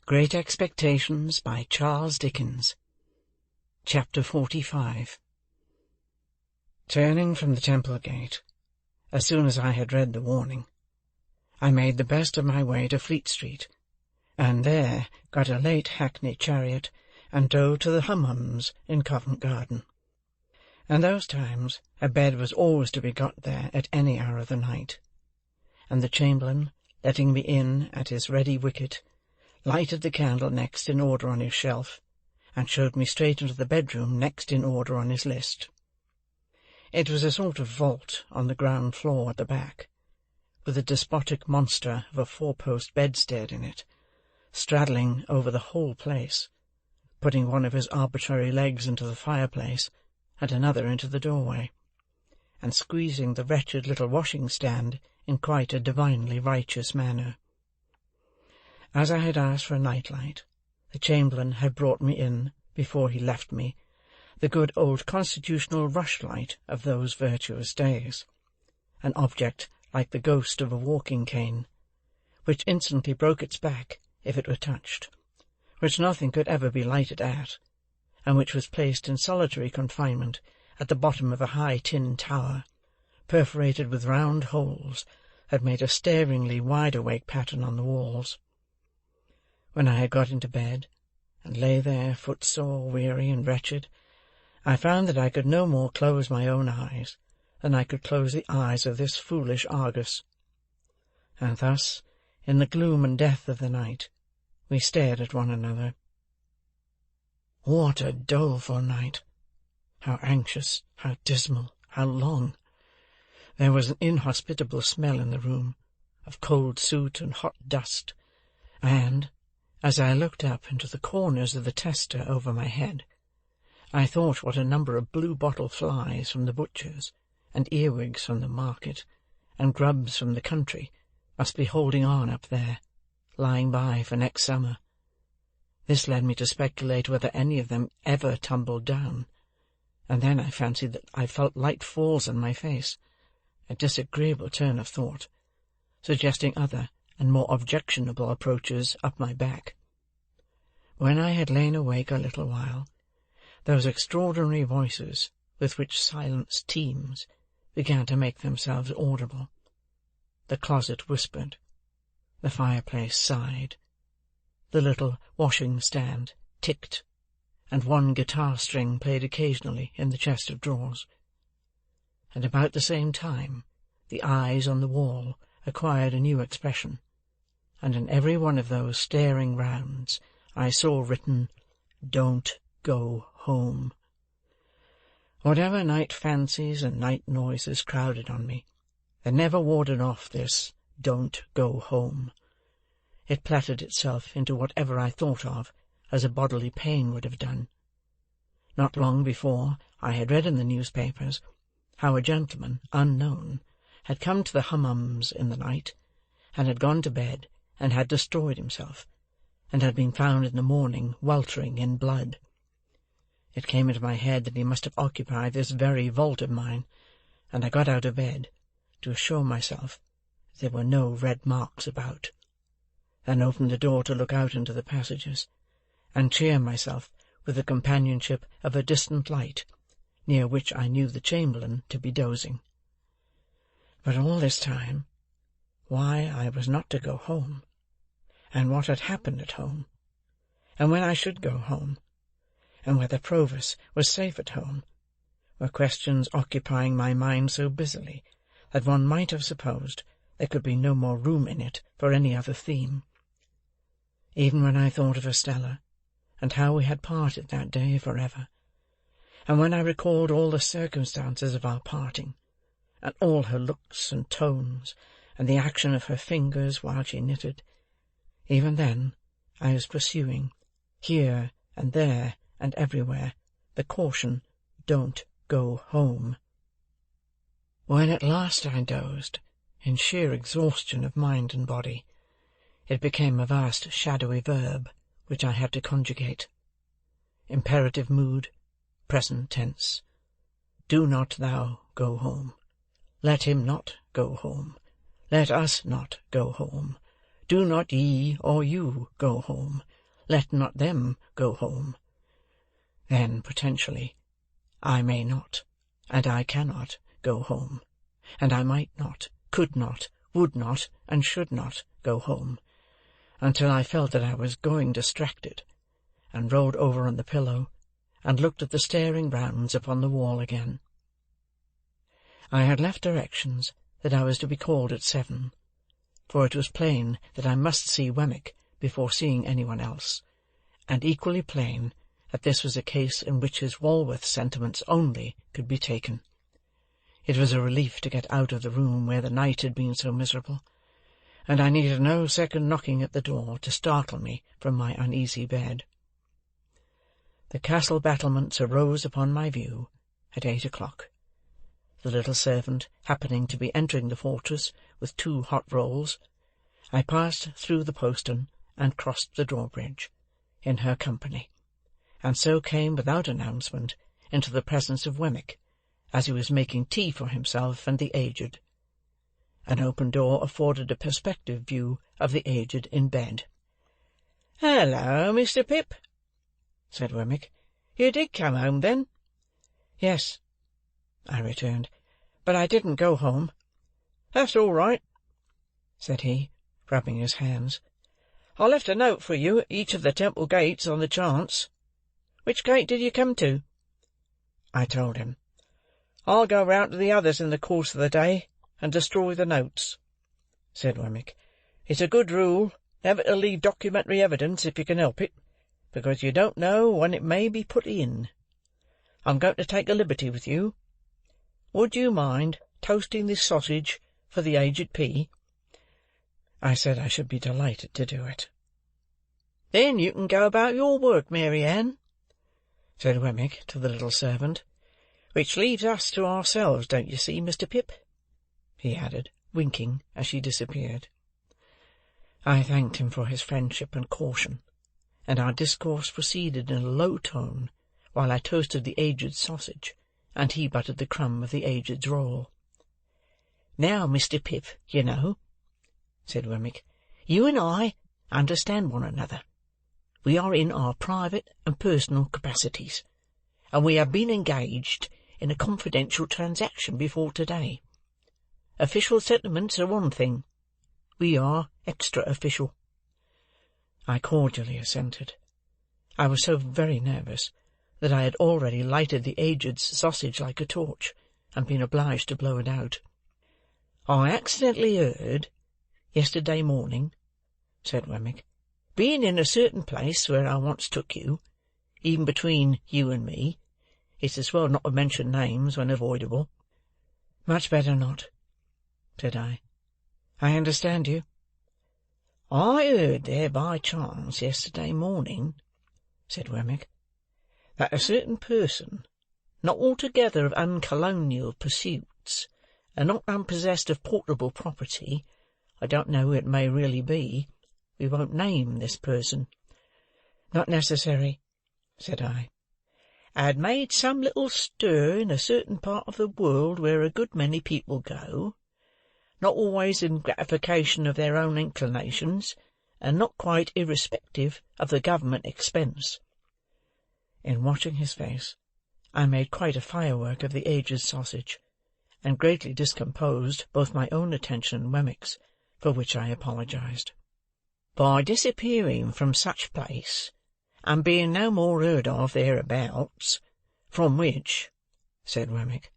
Great Expectations by Charles Dickens. Chapter 45. Turning from the Temple Gate, as soon as I had read the warning, I made the best of my way to Fleet Street, and there got a late hackney chariot and drove to the Hum-Hums in Covent Garden. In those times a bed was always to be got there at any hour of the night, and the chamberlain, letting me in at his ready wicket, lighted the candle next in order on his shelf, and showed me straight into the bedroom next in order on his list. It was a sort of vault on the ground floor at the back, with a despotic monster of a four-post bedstead in it, straddling over the whole place, putting one of his arbitrary legs into the fireplace, and another into the doorway, and squeezing the wretched little washing-stand in quite a divinely righteous manner. As I had asked for a night-light, the chamberlain had brought me in, before he left me, the good old constitutional rushlight of those virtuous days, an object like the ghost of a walking-cane, which instantly broke its back if it were touched, which nothing could ever be lighted at, and which was placed in solitary confinement at the bottom of a high tin tower, perforated with round holes that made a staringly wide-awake pattern on the walls. When I had got into bed, and lay there footsore, weary, and wretched, I found that I could no more close my own eyes than I could close the eyes of this foolish Argus. And thus, in the gloom and death of the night, we stared at one another. What a doleful night! How anxious, how dismal, how long! There was an inhospitable smell in the room, of cold soot and hot dust, and, as I looked up into the corners of the tester over my head, I thought what a number of blue-bottle flies from the butcher's, and earwigs from the market, and grubs from the country, must be holding on up there, lying by for next summer. This led me to speculate whether any of them ever tumbled down, and then I fancied that I felt light falls on my face, a disagreeable turn of thought, suggesting other and more objectionable approaches up my back. When I had lain awake a little while, those extraordinary voices with which silence teems began to make themselves audible. The closet whispered, the fireplace sighed, the little washing-stand ticked, and one guitar-string played occasionally in the chest of drawers. And about the same time the eyes on the wall acquired a new expression, and in every one of those staring rounds I saw written, "Don't go home." Whatever night fancies and night noises crowded on me, they never warded off this "Don't go home." It plaited itself into whatever I thought of as a bodily pain would have done. Not long before, I had read in the newspapers how a gentleman, unknown, had come to the Hum-Hums in the night, and had gone to bed, and had destroyed himself, and had been found in the morning weltering in blood. It came into my head that he must have occupied this very vault of mine, and I got out of bed, to assure myself that there were no red marks about, then opened the door to look out into the passages, and cheer myself with the companionship of a distant light, near which I knew the chamberlain to be dozing. But all this time, why I was not to go home, and what had happened at home, and when I should go home, and whether Provis was safe at home, were questions occupying my mind so busily that one might have supposed there could be no more room in it for any other theme. Even when I thought of Estella, and how we had parted that day for ever, and when I recalled all the circumstances of our parting, and all her looks and tones, and the action of her fingers while she knitted, even then I was pursuing, here and there and everywhere, the caution, "Don't go home." When at last I dozed, in sheer exhaustion of mind and body, it became a vast shadowy verb which I had to conjugate. Imperative mood, present tense. Do not thou go home. Let him not go home. Let us not go home. Do not ye or you go home. Let not them go home. Then, potentially, I may not, and I cannot, go home, and I might not, could not, would not, and should not go home, until I felt that I was going distracted, and rolled over on the pillow, and looked at the staring rounds upon the wall again. I had left directions that I was to be called at 7, for it was plain that I must see Wemmick before seeing anyone else, and equally plain that this was a case in which his Walworth sentiments only could be taken. It was a relief to get out of the room where the night had been so miserable, and I needed no second knocking at the door to startle me from my uneasy bed. The castle battlements arose upon my view at 8 o'clock. The little servant happening to be entering the fortress with 2 hot rolls, I passed through the postern and crossed the drawbridge, in her company, and so came without announcement into the presence of Wemmick, as he was making tea for himself and the aged. An open door afforded a perspective view of the aged in bed. "Hello, Mr. Pip," said Wemmick. "You did come home, then?" "Yes," I returned, "but I didn't go home." "That's all right," said he, rubbing his hands. "I left a note for you at each of the temple gates on the chance. Which gate did you come to?" I told him. "I'll go round to the others in the course of the day, and destroy the notes," said Wemmick. "It's a good rule never to leave documentary evidence if you can help it, because you don't know when it may be put in. I'm going to take a liberty with you. Would you mind toasting this sausage for the aged P?" I said I should be delighted to do it. "Then you can go about your work, Mary Ann," said Wemmick to the little servant. "Which leaves us to ourselves, don't you see, Mr. Pip?" he added, winking as she disappeared. I thanked him for his friendship and caution, and our discourse proceeded in a low tone while I toasted the aged's sausage, and he buttered the crumb of the aged's roll. "Now, Mr. Pip, you know," said Wemmick, "you and I understand one another. We are in our private and personal capacities, and we have been engaged in a confidential transaction before to-day. Official sentiments are one thing. We are extra-official." I cordially assented. I was so very nervous that I had already lighted the aged's sausage like a torch, and been obliged to blow it out. "I accidentally heard, yesterday morning," said Wemmick, "being in a certain place where I once took you, even between you and me, it's as well not to mention names when avoidable." "Much better not," said I. "I understand you." "I heard there by chance yesterday morning," said Wemmick, "that a certain person, not altogether of uncolonial pursuits, and not unpossessed of portable property, I don't know who it may really be, we won't name this person." "Not necessary," said I. "Had made some little stir in a certain part of the world where a good many people go, not always in gratification of their own inclinations, and not quite irrespective of the government expense." In watching his face, I made quite a firework of the aged's sausage, and greatly discomposed both my own attention and Wemmick's, for which I apologized. "By disappearing from such place, and being no more heard of thereabouts, from which," said Wemmick,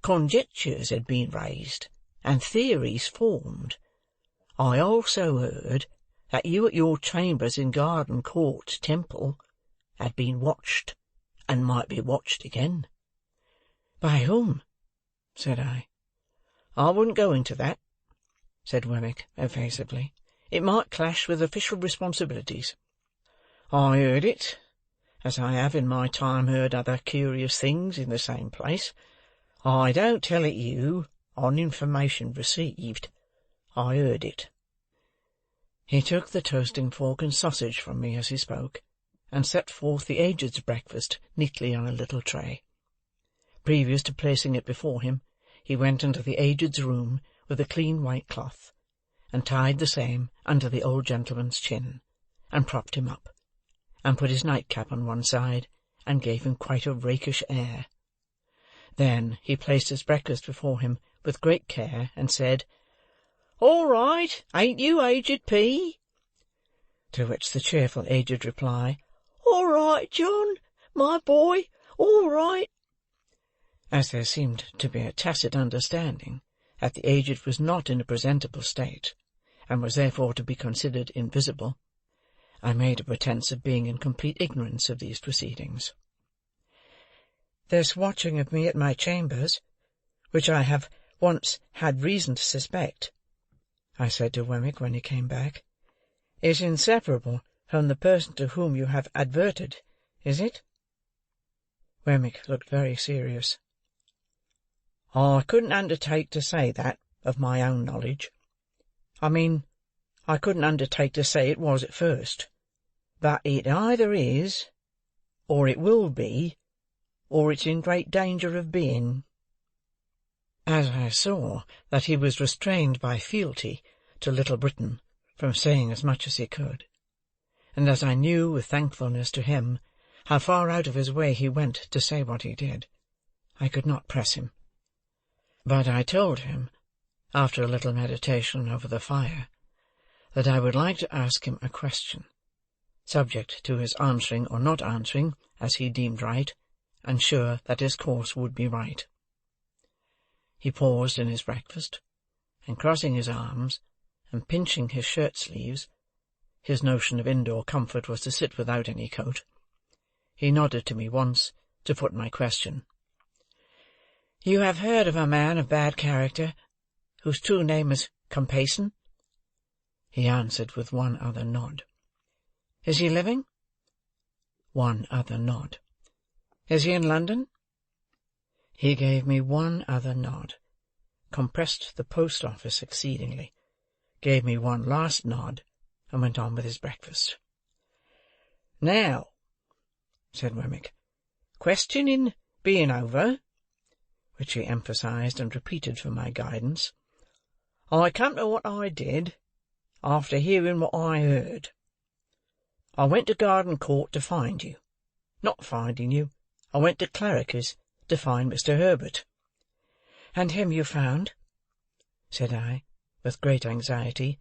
"conjectures had been raised, and theories formed, I also heard that you at your chambers in Garden Court, Temple, had been watched, and might be watched again." "By whom?" said I. "I wouldn't go into that," said Wemmick evasively. "It might clash with official responsibilities. I heard it, as I have in my time heard other curious things in the same place. I don't tell it you on information received. I heard it." He took the toasting fork and sausage from me as he spoke, and set forth the aged's breakfast neatly on a little tray. Previous to placing it before him, he went into the aged's room with a clean white cloth, and tied the same under the old gentleman's chin, and propped him up, and put his nightcap on one side, and gave him quite a rakish air. Then he placed his breakfast before him with great care, and said, "All right, ain't you, Aged P.?" To which the cheerful aged reply, "All right, John, my boy, all right." As there seemed to be a tacit understanding that the aged was not in a presentable state, and was therefore to be considered invisible, I made a pretence of being in complete ignorance of these proceedings. "This watching of me at my chambers, which I have once had reason to suspect," I said to Wemmick when he came back, "is inseparable from the person to whom you have adverted, is it?" Wemmick looked very serious. "I couldn't undertake to say that, of my own knowledge. I mean, I couldn't undertake to say it was at first. But it either is, or it will be, or it's in great danger of being." As I saw that he was restrained by fealty to Little Britain from saying as much as he could, and as I knew with thankfulness to him how far out of his way he went to say what he did, I could not press him. But I told him, after a little meditation over the fire, that I would like to ask him a question, subject to his answering or not answering as he deemed right, and sure that his course would be right. He paused in his breakfast, and crossing his arms, and pinching his shirt-sleeves (his notion of indoor comfort was to sit without any coat), he nodded to me once to put my question. "You have heard of a man of bad character, whose true name is Compeyson?" He answered with one other nod. "Is he living?" One other nod. "Is he in London?" He gave me one other nod, compressed the post-office exceedingly, gave me one last nod, and went on with his breakfast. "Now," said Wemmick, "questioning being over," which he emphasized and repeated for my guidance, "I come to what I did, after hearing what I heard. I went to Garden Court to find you. Not finding you, I went to Clarriker's to find Mr. Herbert." "And him you found?" said I, with great anxiety.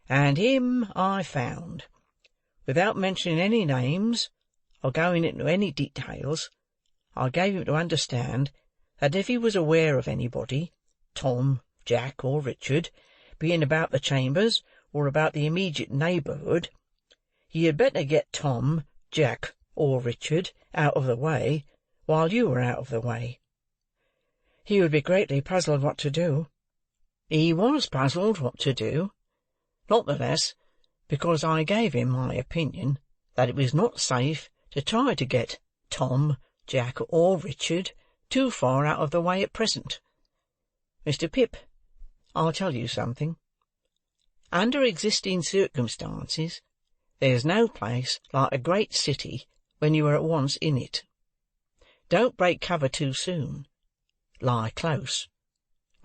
"And him I found. Without mentioning any names, or going into any details, I gave him to understand that if he was aware of anybody, Tom, Jack, or Richard, being about the chambers or about the immediate neighbourhood, he had better get Tom, Jack, or Richard out of the way while you were out of the way." He would be greatly puzzled what to do. He was puzzled what to do, not the less because I gave him my opinion that it was not safe to try to get Tom, Jack, or Richard too far out of the way at present. Mr. Pip, I'll tell you something. Under existing circumstances, there's no place like a great city when you are at once in it. Don't break cover too soon. Lie close.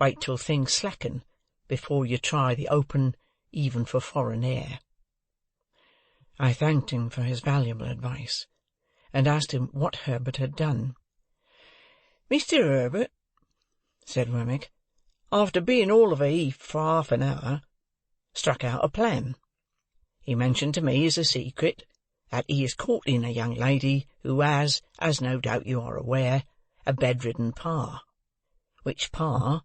Wait till things slacken before you try the open, even for foreign air." I thanked him for his valuable advice, and asked him what Herbert had done. "Mr. Herbert," said Wemmick, "after being all of a heap for half an hour, struck out a plan. He mentioned to me as a secret that he is courting a young lady who has, as no doubt you are aware, a bedridden pa, which pa,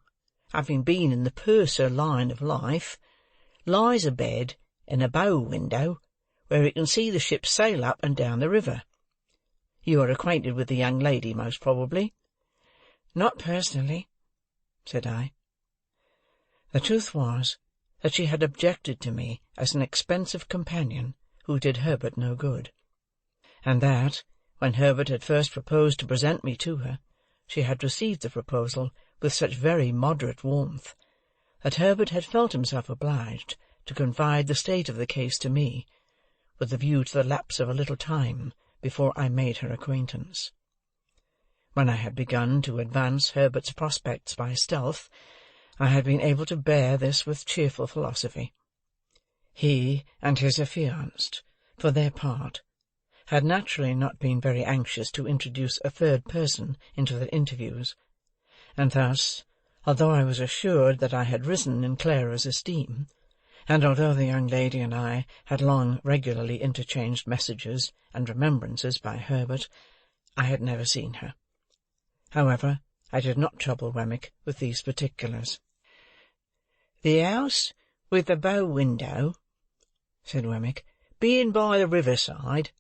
having been in the purser line of life, lies abed in a bow window where he can see the ships sail up and down the river. You are acquainted with the young lady, most probably?" "Not personally," said I. The truth was that she had objected to me as an expensive companion who did Herbert no good, and that, when Herbert had first proposed to present me to her, she had received the proposal with such very moderate warmth, that Herbert had felt himself obliged to confide the state of the case to me, with a view to the lapse of a little time before I made her acquaintance. When I had begun to advance Herbert's prospects by stealth, I had been able to bear this with cheerful philosophy. He and his affianced, for their part, had naturally not been very anxious to introduce a third person into their interviews, and thus, although I was assured that I had risen in Clara's esteem, and although the young lady and I had long regularly interchanged messages and remembrances by Herbert, I had never seen her. However, I did not trouble Wemmick with these particulars. "The house with the bow window," said Wemmick, "being by the river side,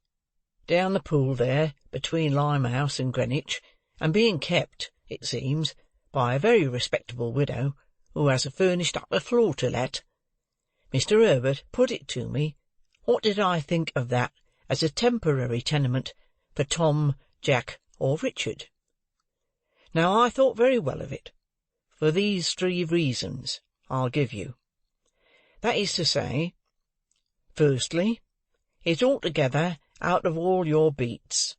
down the pool there, between Limehouse and Greenwich, and being kept, it seems, by a very respectable widow, who has furnished up a floor to let. Mr. Herbert put it to me, what did I think of that as a temporary tenement for Tom, Jack, or Richard? Now, I thought very well of it, for these 3 reasons I'll give you. That is to say, firstly, it's altogether out of all your beats,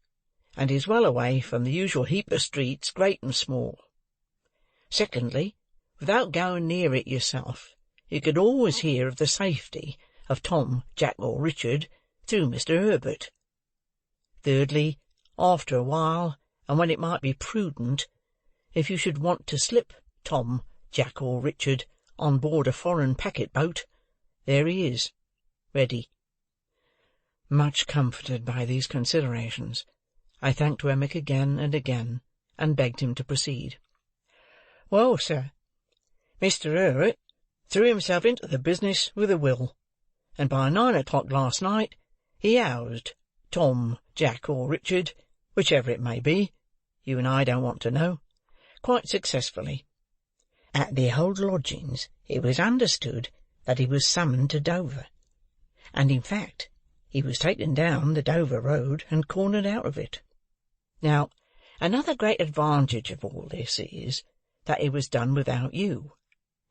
and is well away from the usual heap of streets, great and small. Secondly, without going near it yourself, you could always hear of the safety of Tom, Jack, or Richard through Mr. Herbert. Thirdly, after a while, and when it might be prudent, if you should want to slip Tom, Jack, or Richard on board a foreign packet-boat, there he is, ready." Much comforted by these considerations, I thanked Wemmick again and again, and begged him to proceed. "Well, sir, Mr. Herbert threw himself into the business with a will, and by 9 o'clock last night he housed Tom, Jack, or Richard, whichever it may be, you and I don't want to know, quite successfully. At the old lodgings it was understood that he was summoned to Dover, and in fact he was taken down the Dover road and cornered out of it. Now, another great advantage of all this is, that it was done without you,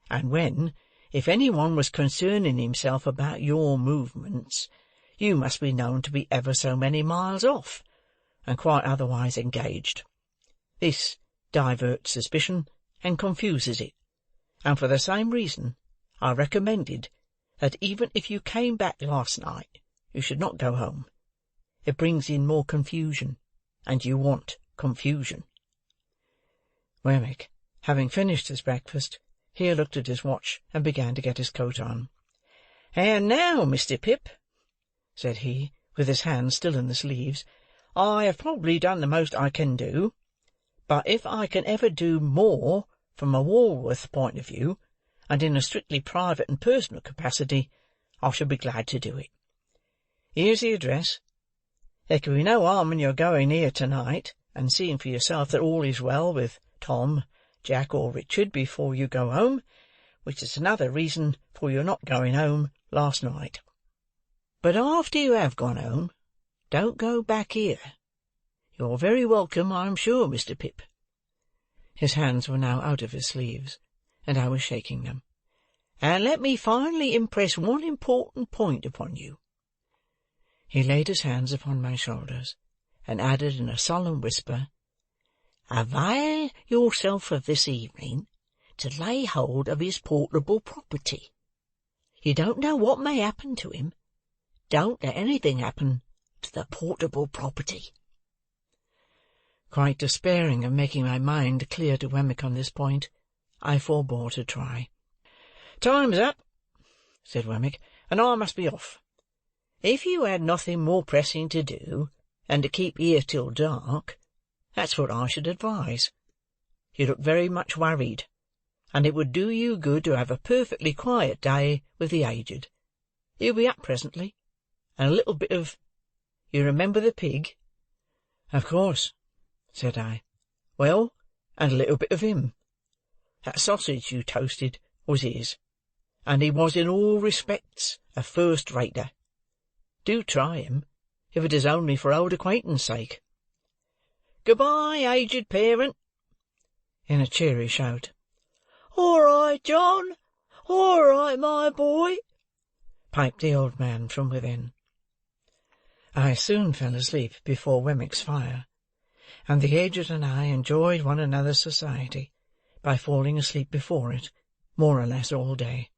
and when, if any one was concerning himself about your movements, you must be known to be ever so many miles off, and quite otherwise engaged. This diverts suspicion and confuses it, and for the same reason I recommended that even if you came back last night, you should not go home. It brings in more confusion, and you want confusion." Wemmick, having finished his breakfast, here looked at his watch and began to get his coat on. "And now, Mr. Pip," said he, with his hands still in the sleeves, "I have probably done the most I can do, but if I can ever do more from a Walworth point of view, and in a strictly private and personal capacity, I shall be glad to do it. Here's the address. There can be no harm in your going here to-night, and seeing for yourself that all is well with Tom, Jack, or Richard before you go home, which is another reason for your not going home last night. But after you have gone home, don't go back here. You're very welcome, I am sure, Mr. Pip." His hands were now out of his sleeves, and I was shaking them. "And let me finally impress one important point upon you." He laid his hands upon my shoulders, and added in a solemn whisper, "Avail yourself of this evening to lay hold of his portable property. You don't know what may happen to him. Don't let anything happen to the portable property." Quite despairing of making my mind clear to Wemmick on this point, I forbore to try. "Time's up," said Wemmick, "and I must be off. If you had nothing more pressing to do than to keep here till dark, that's what I should advise. You look very much worried, and it would do you good to have a perfectly quiet day with the aged. He'll be up presently, and a little bit of—you remember the pig?" "Of course," said I. "Well, and a little bit of him. That sausage you toasted was his, and he was in all respects a first-rater. Do try him, if it is only for old acquaintance' sake. Good-bye, aged parent," in a cheery shout. "All right, John, all right, my boy," piped the old man from within. I soon fell asleep before Wemmick's fire, and the aged and I enjoyed one another's society by falling asleep before it, more or less all day.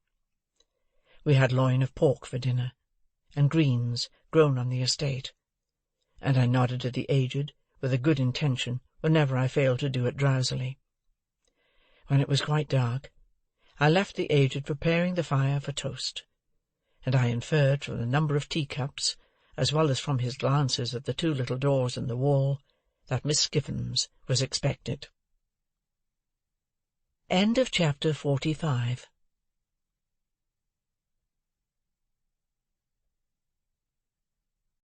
We had loin of pork for dinner, and greens grown on the estate, and I nodded to the aged with a good intention whenever I failed to do it drowsily. When it was quite dark, I left the aged preparing the fire for toast, and I inferred from the number of teacups, as well as from his glances at the two little doors in the wall, that Miss Skiffins was expected. Chapter 45